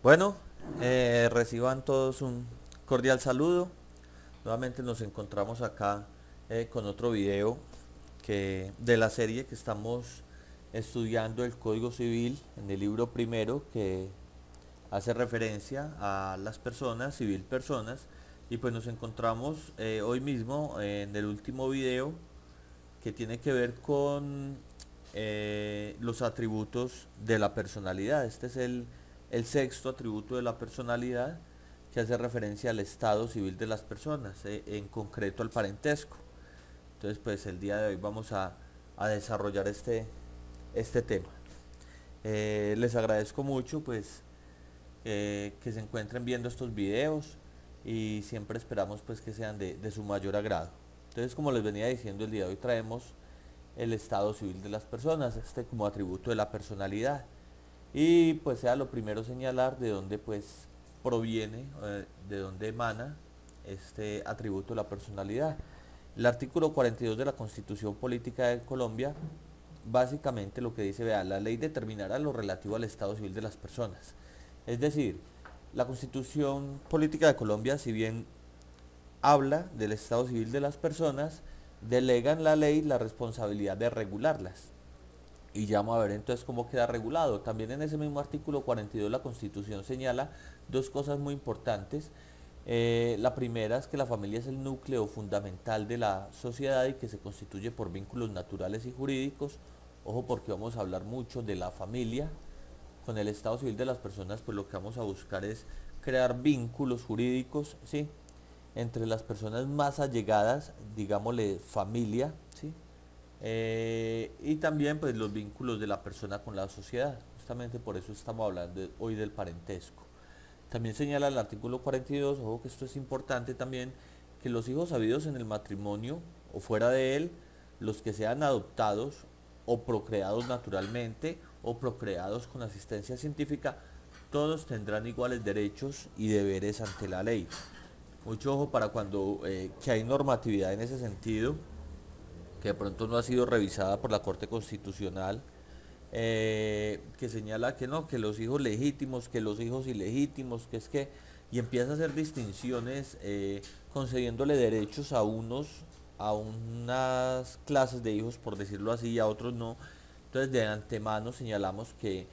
Bueno, reciban todos un cordial saludo. Nuevamente nos encontramos acá con otro video de la serie que estamos estudiando el Código Civil en el libro primero que hace referencia a las personas, civil personas, y pues nos encontramos hoy mismo en el último video que tiene que ver con los atributos de la personalidad. Este es el sexto atributo de la personalidad que hace referencia al estado civil de las personas, en concreto al parentesco. Entonces, pues el día de hoy vamos a desarrollar este tema. Les agradezco mucho pues que se encuentren viendo estos videos y siempre esperamos pues que sean de su mayor agrado. Entonces, como les venía diciendo, el día de hoy traemos el estado civil de las personas, este como atributo de la personalidad. Y pues sea lo primero señalar de dónde pues proviene, de dónde emana este atributo de la personalidad. El artículo 42 de la Constitución Política de Colombia básicamente lo que dice, vea, la ley determinará lo relativo al estado civil de las personas. Es decir, la Constitución Política de Colombia, si bien habla del estado civil de las personas, delega en la ley la responsabilidad de regularlas. Y ya vamos a ver entonces cómo queda regulado. También en ese mismo artículo 42 la Constitución señala dos cosas muy importantes. La primera es que la familia es el núcleo fundamental de la sociedad y que se constituye por vínculos naturales y jurídicos. Ojo, porque vamos a hablar mucho de la familia. Con el estado civil de las personas, pues lo que vamos a buscar es crear vínculos jurídicos, ¿sí? Entre las personas más allegadas, digámosle familia, ¿sí? Y también pues los vínculos de la persona con la sociedad. Justamente por eso estamos hablando hoy del parentesco. También señala el artículo 42, ojo que esto es importante también, que los hijos habidos en el matrimonio o fuera de él, los que sean adoptados o procreados naturalmente o procreados con asistencia científica, todos tendrán iguales derechos y deberes ante la ley. Mucho ojo para cuando que hay normatividad en ese sentido, que de pronto no ha sido revisada por la Corte Constitucional, que señala que no, que los hijos legítimos, que los hijos ilegítimos, que es que, y empieza a hacer distinciones concediéndole derechos a unos, a unas clases de hijos, por decirlo así, y a otros no. Entonces, de antemano señalamos que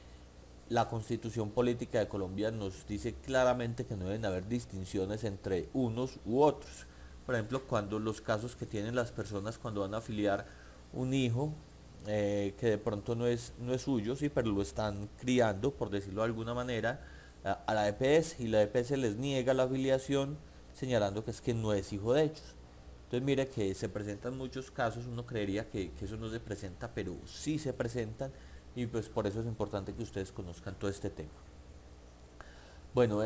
la Constitución Política de Colombia nos dice claramente que no deben haber distinciones entre unos u otros. Por ejemplo, cuando los casos que tienen las personas cuando van a afiliar un hijo que de pronto no es suyo, sí, pero lo están criando, por decirlo de alguna manera, a la EPS y la EPS les niega la afiliación señalando que es que no es hijo de ellos. Entonces mire que se presentan muchos casos, uno creería que eso no se presenta, pero sí se presentan y pues por eso es importante que ustedes conozcan todo este tema. Bueno,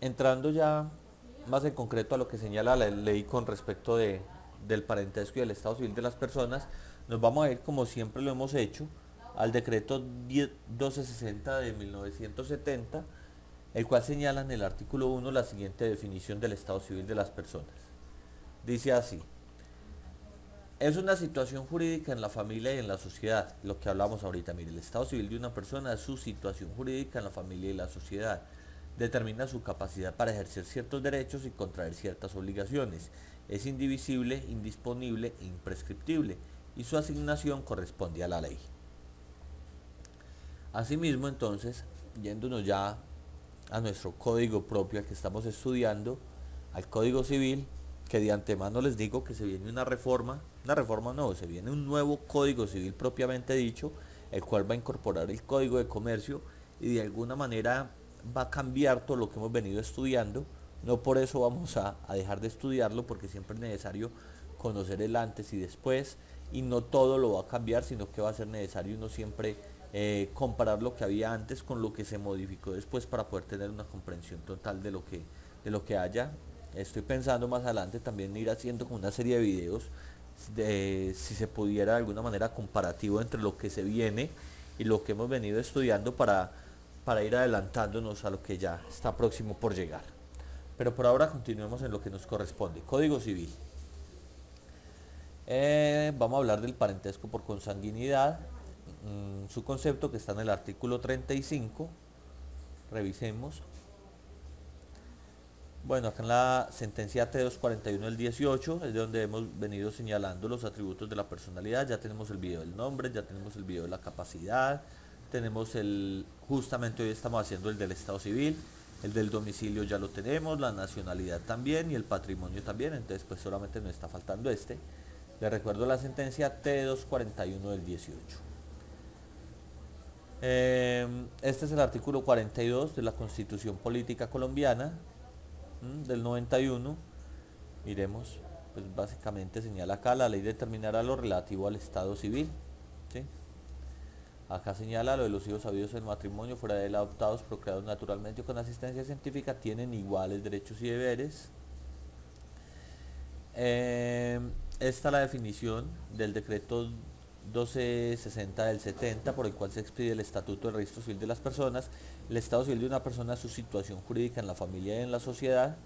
entrando ya más en concreto a lo que señala la ley con respecto del parentesco y del estado civil de las personas, nos vamos a ir como siempre lo hemos hecho al decreto 1260 de 1970, el cual señala en el artículo 1 la siguiente definición del estado civil de las personas. Dice así: es una situación jurídica en la familia y en la sociedad, lo que hablamos ahorita. Mire, el estado civil de una persona es su situación jurídica en la familia y la sociedad. Determina su capacidad para ejercer ciertos derechos y contraer ciertas obligaciones. Es indivisible, indisponible e imprescriptible, y su asignación corresponde a la ley. Asimismo, entonces, yéndonos ya a nuestro código propio al que estamos estudiando, al Código Civil, que de antemano les digo que se viene una reforma no, se viene un nuevo Código Civil propiamente dicho, el cual va a incorporar el Código de Comercio y de alguna manera va a cambiar todo lo que hemos venido estudiando. No por eso vamos a dejar de estudiarlo, porque siempre es necesario conocer el antes y después, y no todo lo va a cambiar, sino que va a ser necesario uno siempre comparar lo que había antes con lo que se modificó después para poder tener una comprensión total de lo que haya. Estoy pensando más adelante también ir haciendo como una serie de videos de si se pudiera de alguna manera comparativo entre lo que se viene y lo que hemos venido estudiando para ir adelantándonos a lo que ya está próximo por llegar. Pero por ahora continuemos en lo que nos corresponde. Código Civil. Vamos a hablar del parentesco por consanguinidad, su concepto que está en el artículo 35. Revisemos. Bueno, acá en la sentencia T241 del 18 es de donde hemos venido señalando los atributos de la personalidad. Ya tenemos el video del nombre, ya tenemos el video de la capacidad, tenemos justamente hoy estamos haciendo el del estado civil, el del domicilio ya lo tenemos, la nacionalidad también y el patrimonio también, entonces pues solamente nos está faltando este. Les recuerdo la sentencia T241 del 18. Este es el artículo 42 de la Constitución Política Colombiana del 91. Miremos, pues básicamente señala acá: la ley determinará lo relativo al estado civil, ¿sí? Acá señala lo de los hijos habidos en matrimonio fuera de él adoptados, procreados naturalmente o con asistencia científica, tienen iguales derechos y deberes. Esta es la definición del decreto 1260 del 70, por el cual se expide el estatuto del registro civil de las personas. El estado civil de una persona es su situación jurídica en la familia y en la sociedad.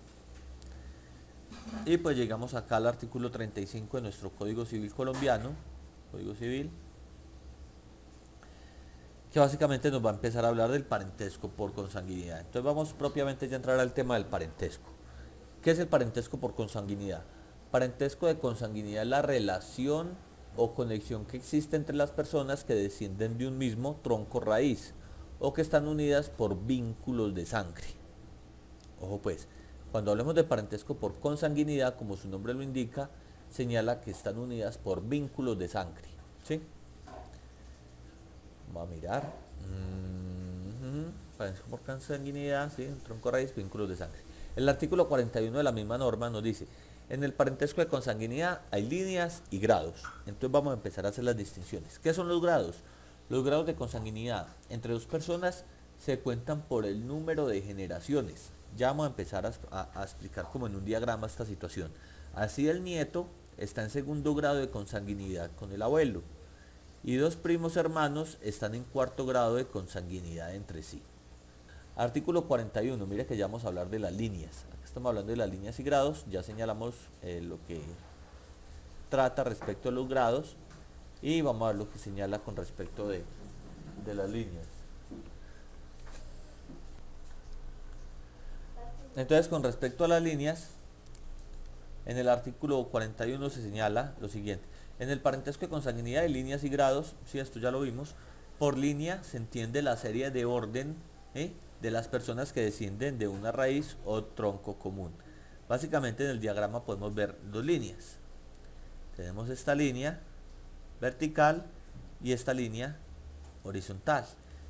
Y pues llegamos acá al artículo 35 de nuestro Código Civil colombiano, Código Civil, que básicamente nos va a empezar a hablar del parentesco por consanguinidad. Entonces vamos propiamente ya a entrar al tema del parentesco. ¿Qué es el parentesco por consanguinidad? Parentesco de consanguinidad es la relación o conexión que existe entre las personas que descienden de un mismo tronco raíz o que están unidas por vínculos de sangre. Ojo pues, cuando hablemos de parentesco por consanguinidad, como su nombre lo indica, señala que están unidas por vínculos de sangre, ¿sí? Vamos a mirar. Parentesco por consanguinidad, ¿sí? Tronco raíz, vínculos de sangre. El artículo 41 de la misma norma nos dice: en el parentesco de consanguinidad hay líneas y grados. Entonces vamos a empezar a hacer las distinciones. ¿Qué son los grados? Los grados de consanguinidad entre dos personas se cuentan por el número de generaciones. Ya vamos a empezar a explicar como en un diagrama esta situación. Así el nieto está en segundo grado de consanguinidad con el abuelo y dos primos hermanos están en cuarto grado de consanguinidad entre sí. Artículo 41, mire que ya vamos a hablar de las líneas. Aquí estamos hablando de las líneas y grados, ya señalamos lo que trata respecto a los grados y vamos a ver lo que señala con respecto de las líneas. Entonces, con respecto a las líneas, en el artículo 41 se señala lo siguiente: en el parentesco de consanguinidad hay líneas y grados, sí, esto ya lo vimos. Por línea se entiende la serie de orden de las personas que descienden de una raíz o tronco común. Básicamente en el diagrama podemos ver dos líneas. Tenemos esta línea vertical y esta línea horizontal.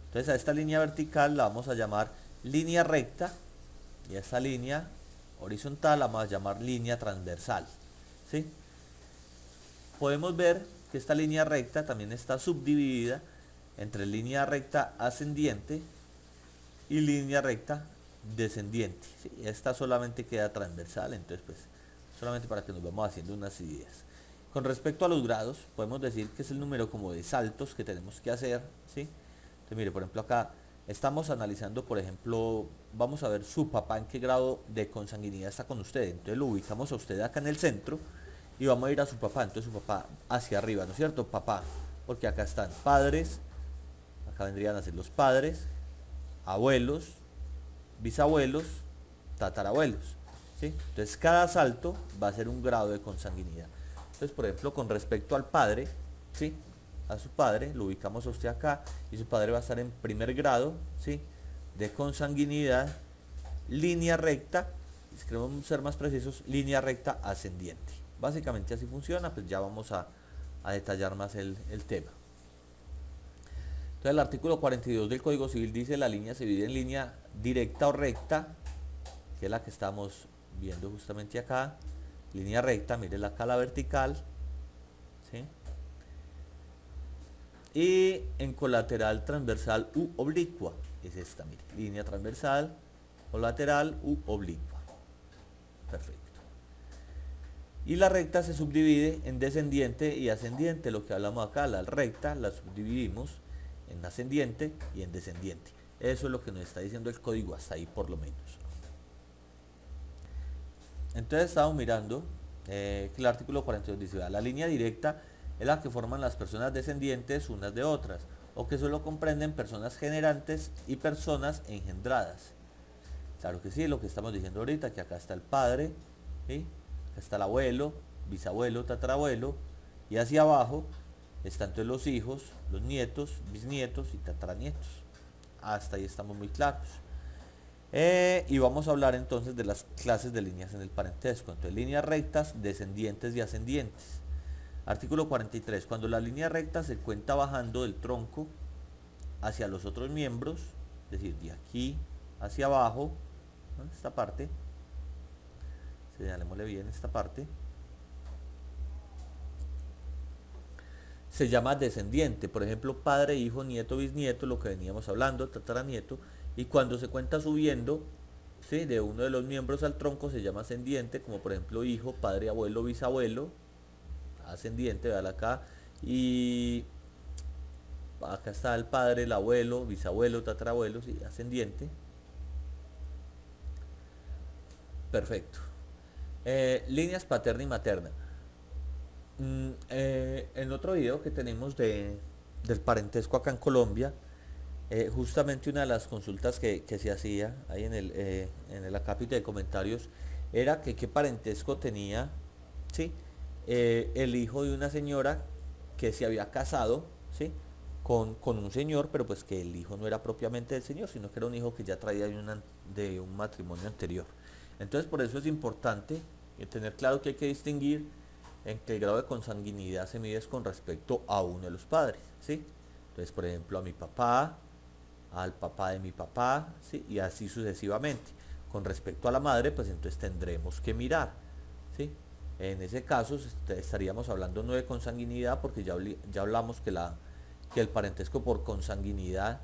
Entonces a esta línea vertical la vamos a llamar línea recta y a esta línea horizontal la vamos a llamar línea transversal, ¿sí? Podemos ver que esta línea recta también está subdividida entre línea recta ascendiente y línea recta descendiente, ¿sí? Esta solamente queda transversal, entonces pues solamente para que nos vamos haciendo unas ideas. Con respecto a los grados, podemos decir que es el número como de saltos que tenemos que hacer, ¿sí? Entonces mire, por ejemplo acá estamos analizando, por ejemplo, vamos a ver su papá en qué grado de consanguinidad está con usted. Entonces lo ubicamos a usted acá en el centro y vamos a ir a su papá. Entonces su papá hacia arriba, ¿no es cierto? Papá, porque acá están padres, acá vendrían a ser los padres, abuelos, bisabuelos, tatarabuelos, ¿sí? Entonces cada salto va a ser un grado de consanguinidad. Entonces, por ejemplo, con respecto al padre, ¿sí? A su padre, lo ubicamos a usted acá y su padre va a estar en primer grado, ¿sí? De consanguinidad, línea recta, si queremos ser más precisos, línea recta ascendiente. Básicamente así funciona, pues ya vamos a detallar más el tema. Entonces el artículo 42 del Código Civil dice: la línea se divide en línea directa o recta, que es la que estamos viendo justamente acá, línea recta, mire acá la vertical, ¿sí? Y en colateral, transversal u oblicua, es esta, mire, línea transversal, colateral u oblicua. Perfecto. Y la recta se subdivide en descendiente y ascendiente, lo que hablamos acá, la recta la subdividimos en ascendiente y en descendiente. Eso es lo que nos está diciendo el código, hasta ahí por lo menos. Entonces estamos mirando que el artículo 42 dice: la línea directa es la que forman las personas descendientes unas de otras, o que solo comprenden personas generantes y personas engendradas. Claro que sí, lo que estamos diciendo ahorita, que acá está el padre, ¿sí? Acá está el abuelo, bisabuelo, tatarabuelo, y hacia abajo están entonces los hijos, los nietos, bisnietos y tataranietos. Hasta ahí estamos muy claros. Y vamos a hablar entonces de las clases de líneas en el parentesco. Entonces, líneas rectas, descendientes y ascendientes. Artículo 43. Cuando la línea recta se cuenta bajando del tronco hacia los otros miembros, es decir, de aquí hacia abajo, ¿no? Esta parte, señalémosle bien esta parte, se llama descendiente. Por ejemplo, padre, hijo, nieto, bisnieto, lo que veníamos hablando, tataranieto. Y cuando se cuenta subiendo, ¿sí?, de uno de los miembros al tronco se llama ascendiente, como por ejemplo hijo, padre, abuelo, bisabuelo, ascendiente, véala acá. Y acá está el padre, el abuelo, bisabuelo, tatarabuelo, sí, ascendiente. Perfecto. Líneas paterna y materna. En otro video que tenemos del parentesco acá en Colombia, justamente una de las consultas que se hacía ahí en el acápite de comentarios era que qué parentesco tenía, ¿sí?, el hijo de una señora que se había casado, ¿sí?, con un señor, pero pues que el hijo no era propiamente del señor, sino que era un hijo que ya traía de un matrimonio anterior. Entonces por eso es importante tener claro que hay que distinguir en que el grado de consanguinidad se mide con respecto a uno de los padres, ¿sí? Entonces, por ejemplo, a mi papá, al papá de mi papá, ¿sí?, y así sucesivamente. Con respecto a la madre, pues entonces tendremos que mirar, ¿sí? En ese caso estaríamos hablando no de consanguinidad, porque ya hablamos que el parentesco por consanguinidad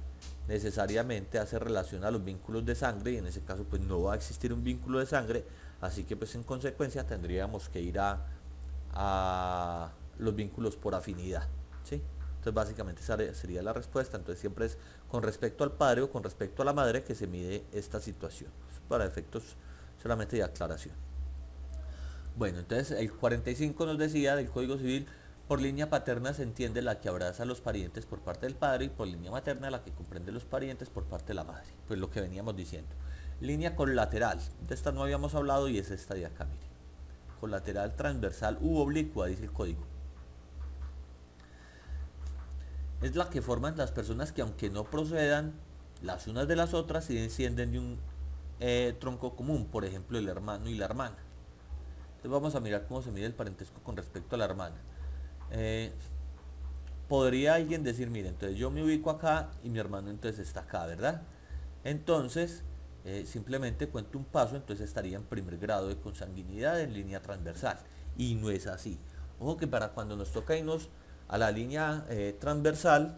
necesariamente hace relación a los vínculos de sangre, y en ese caso pues no va a existir un vínculo de sangre, así que pues en consecuencia tendríamos que ir a los vínculos por afinidad, ¿sí? Entonces básicamente esa sería la respuesta. Entonces siempre es con respecto al padre o con respecto a la madre que se mide esta situación, para efectos solamente de aclaración. Bueno, entonces el 45 nos decía del Código Civil: por línea paterna se entiende la que abraza a los parientes por parte del padre, y por línea materna la que comprende los parientes por parte de la madre. Pues lo que veníamos diciendo. Línea colateral, de esta no habíamos hablado y es esta de acá, mire. Colateral, transversal u oblicua, dice el código. Es la que forman las personas que, aunque no procedan las unas de las otras, sí descienden de un tronco común, por ejemplo el hermano y la hermana. Entonces vamos a mirar cómo se mide el parentesco con respecto a la hermana. Podría alguien decir, mire, entonces yo me ubico acá y mi hermano entonces está acá, ¿verdad? Entonces simplemente cuento un paso, entonces estaría en primer grado de consanguinidad en línea transversal, y no es así. Ojo que para cuando nos toca irnos a la línea transversal,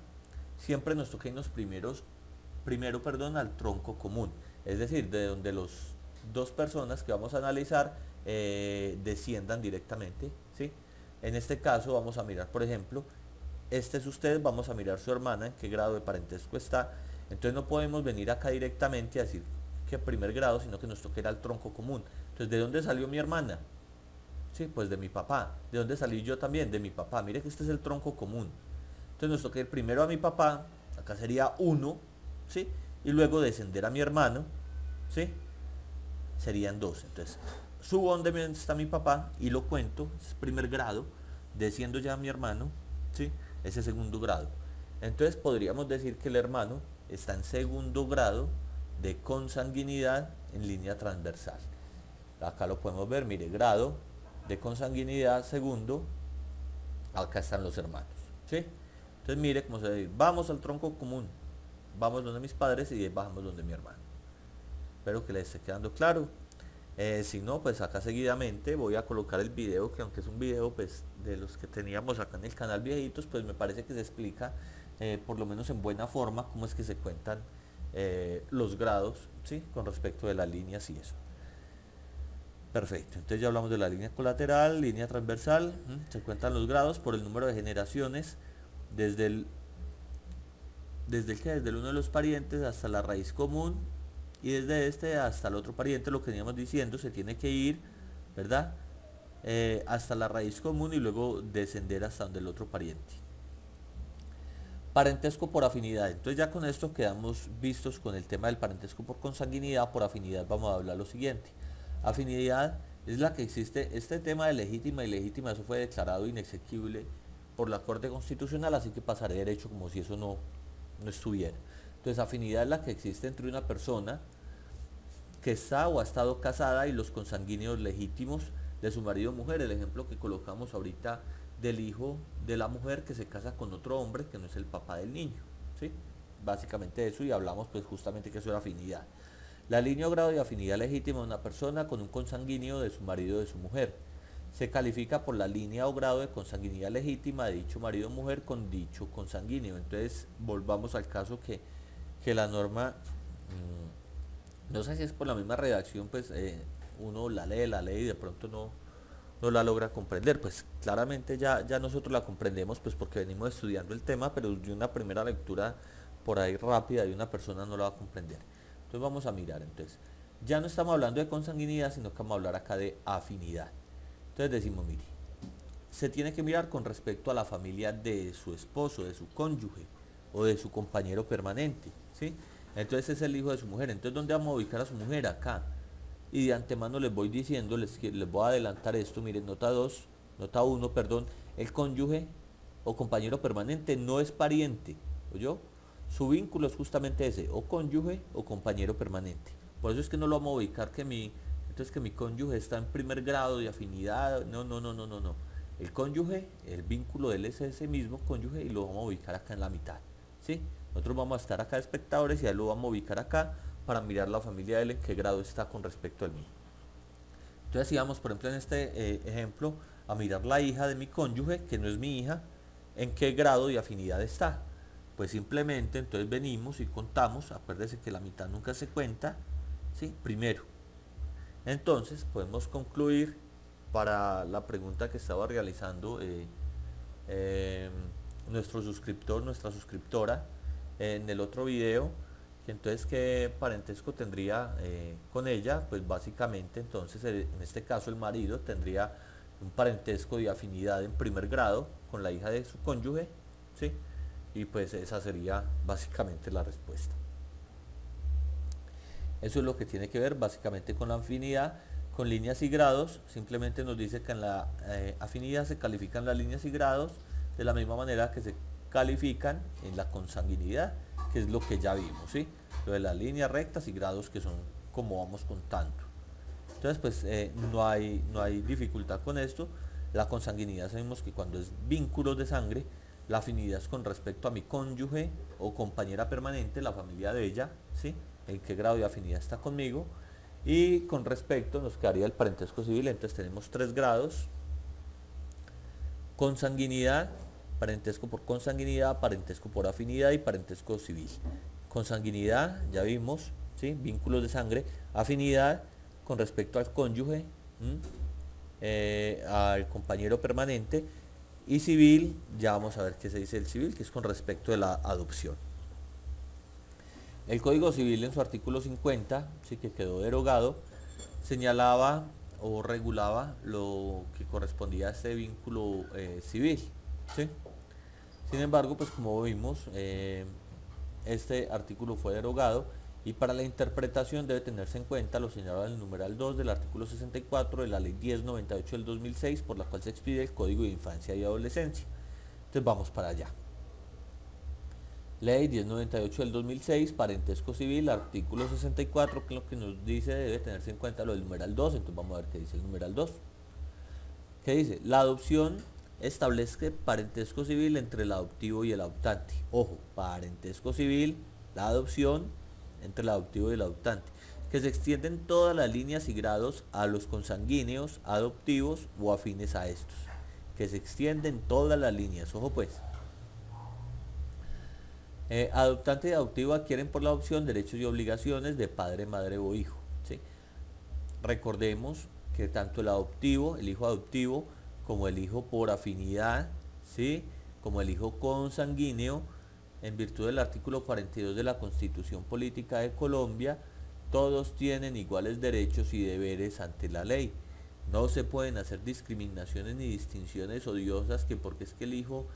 siempre nos toca irnos primero, al tronco común, es decir, de donde los dos personas que vamos a analizar desciendan directamente, ¿sí? En este caso vamos a mirar, por ejemplo, este es usted, vamos a mirar su hermana, en qué grado de parentesco está. Entonces no podemos venir acá directamente a decir que primer grado, sino que nos toca ir al tronco común. Entonces, ¿de dónde salió mi hermana? Sí, pues de mi papá. ¿De dónde salí yo también? De mi papá. Mire que este es el tronco común. Entonces nos toca ir primero a mi papá, acá sería 1, ¿sí? Y luego descender a mi hermano, ¿sí? Serían 2. Entonces, subo donde está mi papá y lo cuento, es primer grado, desciendo ya a mi hermano, ¿sí?, ese segundo grado. Entonces podríamos decir que el hermano está en segundo grado de consanguinidad en línea transversal. Acá lo podemos ver, mire, grado de consanguinidad segundo, acá están los hermanos, ¿sí? Entonces mire cómo se dice, vamos al tronco común, vamos donde mis padres y bajamos donde mi hermano. Espero que les esté quedando claro. Si no, pues acá seguidamente voy a colocar el video, que aunque es un video pues de los que teníamos acá en el canal viejitos, pues me parece que se explica por lo menos en buena forma cómo es que se cuentan los grados, ¿sí?, con respecto de las líneas y eso. Perfecto, entonces ya hablamos de la línea colateral, línea transversal, se cuentan los grados por el número de generaciones desde el uno de los parientes hasta la raíz común, y desde este hasta el otro pariente, lo que veníamos diciendo, se tiene que ir, ¿verdad?, hasta la raíz común y luego descender hasta donde el otro pariente. Parentesco por afinidad. Entonces ya con esto quedamos vistos con el tema del parentesco por consanguinidad. Por afinidad vamos a hablar lo siguiente. Afinidad es la que existe, este tema de legítima y ilegítima, eso fue declarado inexequible por la Corte Constitucional, así que pasaré derecho como si eso no estuviera. Entonces afinidad es la que existe entre una persona que está o ha estado casada y los consanguíneos legítimos de su marido o mujer. El ejemplo que colocamos ahorita del hijo de la mujer que se casa con otro hombre que no es el papá del niño, ¿sí? Básicamente eso, y hablamos pues justamente que eso era afinidad. La línea o grado de afinidad legítima de una persona con un consanguíneo de su marido o de su mujer. Se califica por la línea o grado de consanguinidad legítima de dicho marido o mujer con dicho consanguíneo. Entonces volvamos al caso que la norma, no sé si es por la misma redacción, pues uno la lee y de pronto no la logra comprender. Pues claramente ya nosotros la comprendemos pues porque venimos estudiando el tema, pero de una primera lectura por ahí rápida de una persona no la va a comprender. Entonces vamos a mirar. Entonces ya no estamos hablando de consanguinidad, sino que vamos a hablar acá de afinidad. Entonces decimos, mire, se tiene que mirar con respecto a la familia de su esposo, de su cónyuge o de su compañero permanente, ¿sí? Entonces es el hijo de su mujer. Entonces, ¿dónde vamos a ubicar a su mujer? Acá. Y de antemano les voy diciendo, les voy a adelantar esto, miren, nota 1, perdón, el cónyuge o compañero permanente no es pariente, ¿oyó? Su vínculo es justamente ese, o cónyuge o compañero permanente. Por eso es que no lo vamos a ubicar entonces que mi cónyuge está en primer grado de afinidad, no. El cónyuge, el vínculo de él es ese mismo cónyuge y lo vamos a ubicar acá en la mitad, ¿sí? Nosotros vamos a estar acá de espectadores y a él lo vamos a ubicar acá para mirar la familia de él en qué grado está con respecto al mío. Entonces si vamos, por ejemplo, en este ejemplo, a mirar la hija de mi cónyuge, que no es mi hija, en qué grado de afinidad está. Pues simplemente entonces venimos y contamos, acuérdese que la mitad nunca se cuenta, ¿sí? Primero. Entonces podemos concluir para la pregunta que estaba realizando eh, nuestro suscriptor, nuestra suscriptora, en el otro video, que entonces qué parentesco tendría con ella. Pues básicamente entonces en este caso el marido tendría un parentesco de afinidad en primer grado con la hija de su cónyuge, ¿sí? Y pues esa sería básicamente la respuesta. Eso es lo que tiene que ver básicamente con la afinidad. Con líneas y grados, simplemente nos dice que en la afinidad se califican las líneas y grados de la misma manera que se califican en la consanguinidad, que es lo que ya vimos, ¿sí? Lo de las líneas rectas y grados, que son como vamos contando. Entonces pues no hay dificultad con esto. La consanguinidad sabemos que cuando es vínculos de sangre, la afinidad es con respecto a mi cónyuge o compañera permanente, la familia de ella, ¿sí? En qué grado de afinidad está conmigo. Y con respecto nos quedaría el parentesco civil. Entonces tenemos 3 grados: consanguinidad, parentesco por consanguinidad, parentesco por afinidad y parentesco civil. Consanguinidad, ya vimos, ¿sí? Vínculos de sangre. Afinidad con respecto al cónyuge, al compañero permanente. Y civil, ya vamos a ver qué se dice el civil, que es con respecto de la adopción. El Código Civil en su artículo 50, sí, que quedó derogado, señalaba o regulaba lo que correspondía a este vínculo civil, ¿sí? Sin embargo, pues como vimos, este artículo fue derogado y para la interpretación debe tenerse en cuenta lo señalado en el numeral 2 del artículo 64 de la Ley 1098 del 2006, por la cual se expide el Código de Infancia y Adolescencia. Entonces vamos para allá. Ley 1098 del 2006, parentesco civil, artículo 64, que es lo que nos dice debe tenerse en cuenta lo del numeral 2. Entonces vamos a ver qué dice el numeral 2. ¿Qué dice? La adopción establece parentesco civil entre el adoptivo y el adoptante. Ojo, parentesco civil, la adopción entre el adoptivo y el adoptante, que se extienden todas las líneas y grados a los consanguíneos, adoptivos o afines a estos. Que se extienden todas las líneas, ojo pues. Adoptante y adoptivo adquieren por la adopción derechos y obligaciones de padre, madre o hijo, ¿sí? Recordemos que tanto el adoptivo, el hijo adoptivo, como el hijo por afinidad, ¿sí? Como el hijo consanguíneo, en virtud del artículo 42 de la Constitución Política de Colombia, todos tienen iguales derechos y deberes ante la ley. No se pueden hacer discriminaciones ni distinciones odiosas, que porque es que el hijo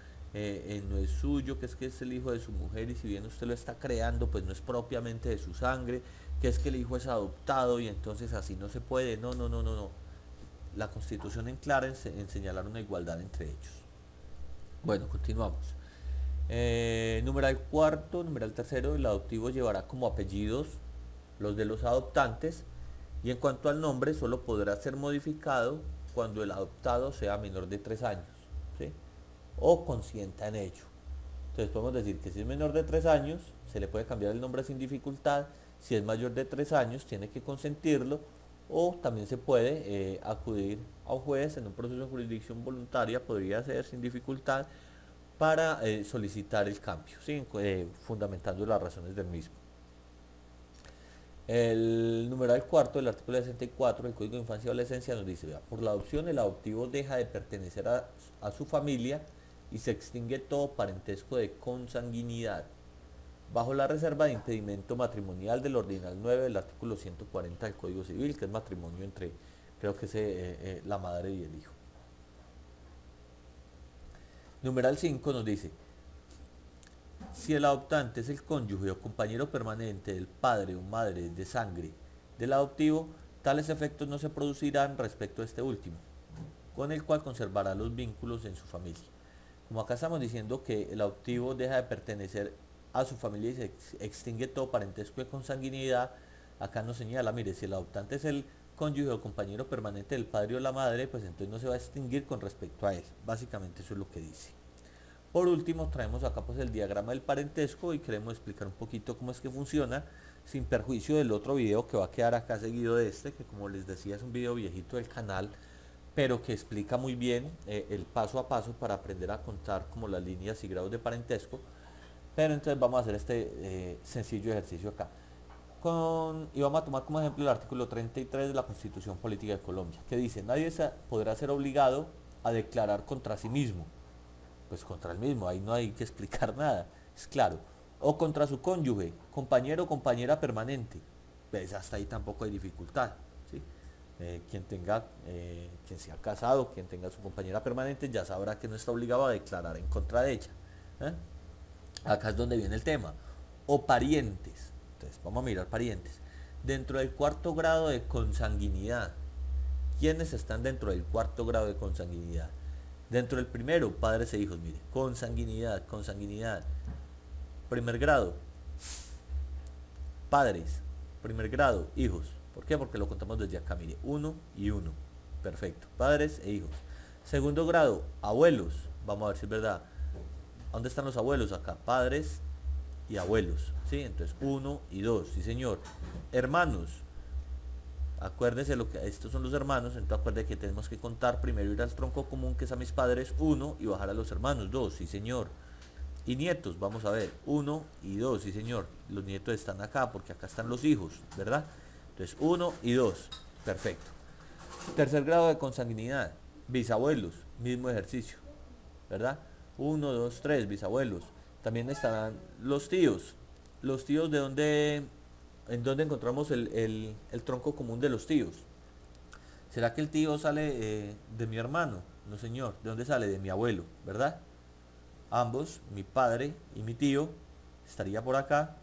no es suyo, que es el hijo de su mujer y si bien usted lo está creando, pues no es propiamente de su sangre, que es que el hijo es adoptado y entonces así no se puede. No, no, no, no, no. La Constitución en clara en señalar una igualdad entre ellos. Bueno, continuamos. Numeral cuarto, numeral tercero, el adoptivo llevará como apellidos los de los adoptantes y en cuanto al nombre solo podrá ser modificado cuando el adoptado sea menor de 3 años, ¿sí? O consienta en ello. Entonces podemos decir que si es menor de 3 años se le puede cambiar el nombre sin dificultad, si es mayor de 3 años tiene que consentirlo o también se puede acudir a un juez en un proceso de jurisdicción voluntaria, podría ser sin dificultad, para solicitar el cambio, ¿sí? Fundamentando las razones del mismo. El numeral cuarto del artículo 64 del Código de Infancia y Adolescencia nos dice, vea, por la adopción el adoptivo deja de pertenecer a su familia y se extingue todo parentesco de consanguinidad, bajo la reserva de impedimento matrimonial del ordinal 9 del artículo 140 del Código Civil, que es matrimonio entre, creo que es la madre y el hijo. Numeral 5 nos dice, si el adoptante es el cónyuge o compañero permanente del padre o madre de sangre del adoptivo, tales efectos no se producirán respecto a este último, con el cual conservará los vínculos en su familia. Como acá estamos diciendo que el adoptivo deja de pertenecer a su familia y se extingue todo parentesco de consanguinidad, acá nos señala, mire, si el adoptante es el cónyuge o compañero permanente del padre o la madre, pues entonces no se va a extinguir con respecto a él. Básicamente eso es lo que dice. Por último, traemos acá pues el diagrama del parentesco y queremos explicar un poquito cómo es que funciona, sin perjuicio del otro video que va a quedar acá seguido de este, que como les decía es un video viejito del canal, pero que explica muy bien el paso a paso para aprender a contar como las líneas y grados de parentesco. Pero entonces vamos a hacer este sencillo ejercicio acá. Y vamos a tomar como ejemplo el artículo 33 de la Constitución Política de Colombia, que dice, nadie podrá ser obligado a declarar contra sí mismo. Pues contra el mismo, ahí no hay que explicar nada, es claro. O contra su cónyuge, compañero o compañera permanente. Pues hasta ahí tampoco hay dificultad, ¿sí? Quien sea casado, quien tenga su compañera permanente, ya sabrá que no está obligado a declarar en contra de ella. Acá es donde viene el tema. O parientes. Entonces, vamos a mirar parientes. Dentro del cuarto grado de consanguinidad. ¿Quiénes están dentro del cuarto grado de consanguinidad? Dentro del primero, padres e hijos, mire. Consanguinidad, consanguinidad. Primer grado, padres. Primer grado, hijos. ¿Por qué? Porque lo contamos desde acá, mire. 1 y 1. Perfecto. Padres e hijos. Segundo grado, abuelos. Vamos a ver si es verdad. ¿Dónde están los abuelos? Acá, padres y abuelos, ¿sí? Entonces 1 y 2, sí señor. Hermanos, acuérdese estos son los hermanos, entonces acuérdese que tenemos que contar, primero ir al tronco común que es a mis padres, 1, y bajar a los hermanos, 2, sí señor. Y nietos, vamos a ver, 1 y 2, sí señor. Los nietos están acá porque acá están los hijos, ¿verdad? Entonces 1 y 2, perfecto. Tercer grado de consanguinidad, bisabuelos, mismo ejercicio, ¿verdad? 1, 2, 3, bisabuelos. También estarán los tíos. Los tíos en dónde encontramos el tronco común de los tíos. ¿Será que el tío sale de mi hermano? No señor, ¿de dónde sale? De mi abuelo, ¿verdad? Ambos, mi padre y mi tío, estaría por acá,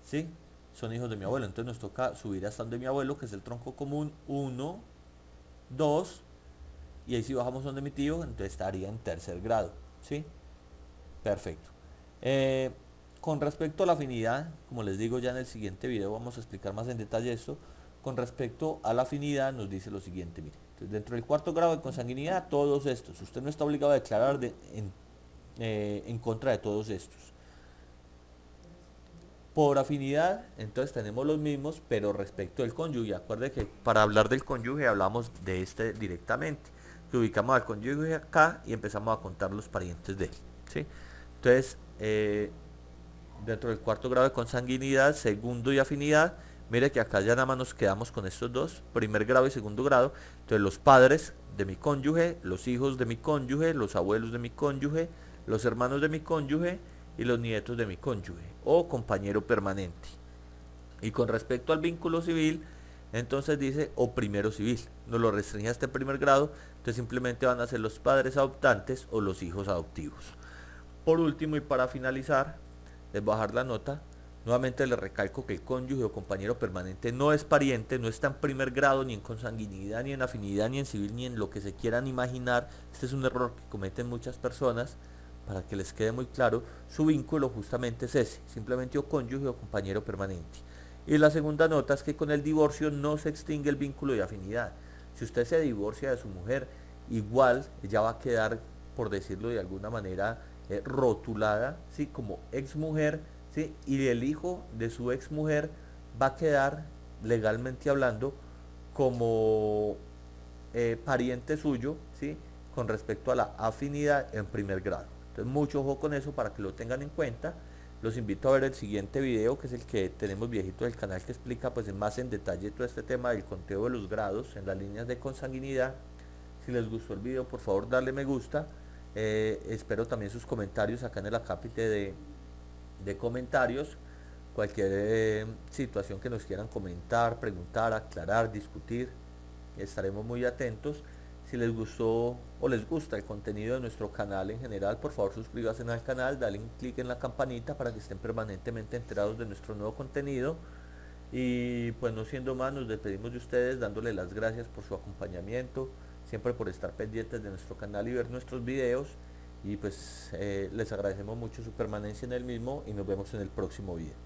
¿sí? Son hijos de mi abuelo, entonces nos toca subir hasta donde mi abuelo, que es el tronco común, 1, 2, y ahí si bajamos donde mi tío, entonces estaría en tercer grado, ¿sí? Perfecto. Con respecto a la afinidad, como les digo ya en el siguiente video vamos a explicar más en detalle esto. Con respecto a la afinidad nos dice lo siguiente, mire. Entonces, dentro del cuarto grado de consanguinidad, todos estos. Usted no está obligado a declarar en contra de todos estos. Por afinidad, entonces tenemos los mismos, pero respecto del cónyuge. Acuerde que para hablar del cónyuge hablamos de este directamente. Que ubicamos al cónyuge acá y empezamos a contar los parientes de él, ¿sí? Entonces, dentro del cuarto grado de consanguinidad, segundo y afinidad, mire que acá ya nada más nos quedamos con estos dos, primer grado y segundo grado. Entonces los padres de mi cónyuge, los hijos de mi cónyuge, los abuelos de mi cónyuge, los hermanos de mi cónyuge y los nietos de mi cónyuge o compañero permanente. Y con respecto al vínculo civil, Entonces dice o primero civil, no lo restringe a este primer grado, entonces simplemente van a ser los padres adoptantes o los hijos adoptivos. Por último y para finalizar, es bajar la nota. Nuevamente les recalco que el cónyuge o compañero permanente no es pariente, no está en primer grado, ni en consanguinidad, ni en afinidad, ni en civil, ni en lo que se quieran imaginar. Este es un error que cometen muchas personas. Para que les quede muy claro, su vínculo justamente es ese, simplemente o cónyuge o compañero permanente. Y la segunda nota es que con el divorcio no se extingue el vínculo de afinidad. Si usted se divorcia de su mujer, igual ella va a quedar, por decirlo de alguna manera, rotulada, ¿sí? Como exmujer, ¿sí? Y el hijo de su exmujer va a quedar, legalmente hablando, como pariente suyo, ¿sí? Con respecto a la afinidad en primer grado. Entonces, mucho ojo con eso para que lo tengan en cuenta. Los invito a ver el siguiente video, que es el que tenemos viejito del canal, que explica pues más en detalle todo este tema del conteo de los grados en las líneas de consanguinidad. Si les gustó el video, por favor darle me gusta. Espero también sus comentarios acá en el acápite de comentarios. Cualquier situación que nos quieran comentar, preguntar, aclarar, discutir, estaremos muy atentos. Si les gustó o les gusta el contenido de nuestro canal en general, por favor suscríbanse al canal, dale un clic en la campanita para que estén permanentemente enterados de nuestro nuevo contenido. Y pues no siendo más, nos despedimos de ustedes dándoles las gracias por su acompañamiento, siempre por estar pendientes de nuestro canal y ver nuestros videos. Y pues les agradecemos mucho su permanencia en el mismo y nos vemos en el próximo video.